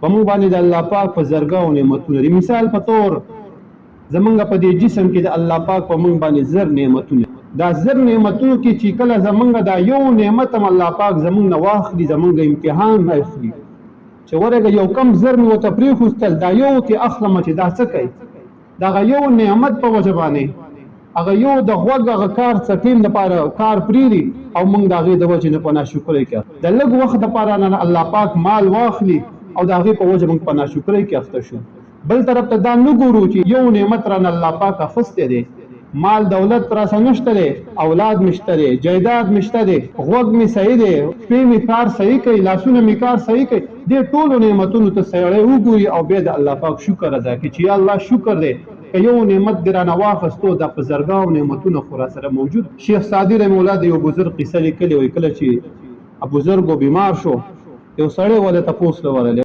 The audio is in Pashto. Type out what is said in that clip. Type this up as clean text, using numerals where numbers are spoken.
په موږ باندې د الله پاک په زرګاو نعمتونه دي. مثال په طور زمونږ په دې جسم کې د الله پاک په موږ باندې زر نعمتونه، دا زر نعمتونو کې چې کله زمونږ دا یو نعمت هم الله پاک زمونږ نه واخلي، زمونږ امتحان اخلي چې ورګه یو کم زر مې ورته پرېښوستل، دا یو کې اخلم چې دا څه کوي، دغه یو نعمت په وجه باندې هغه یو د غوږ هغه کار څټیم دپاره کار پرېږدي او موږ د هغې د وجې نه په ناشکرۍ کې د لږ وخت دپاره نه الله پاک مال واخلي او د هغې په وجه موږ په ناشکرۍ کې اخته شو. بل طرف ته دا نه ګورو چې یو نعمت رانه الله پاک اخیستی دی، مال دولت راسه نشته دی، اولاد مې شته دی، جایداد مې شته دی، غوږ مې صحیح دی، پې مې کار صحیح کوي، لاسونه مې کار صحیح کوي، دې ټولو نعمتونو ته سړی وګوري او بیا د الله پاک شکر ادا کړي چې یا الله شکر دی که یو نعمت دې رانه واخیستو، دا په زرګاو نعمتونه خو راسره موجود. شیخ سعدي رحمه الله د یو بزرګ قصه لیکلې وایي کله چې بزرګو بیمار شو یو سړی ورته تپوس ورغلی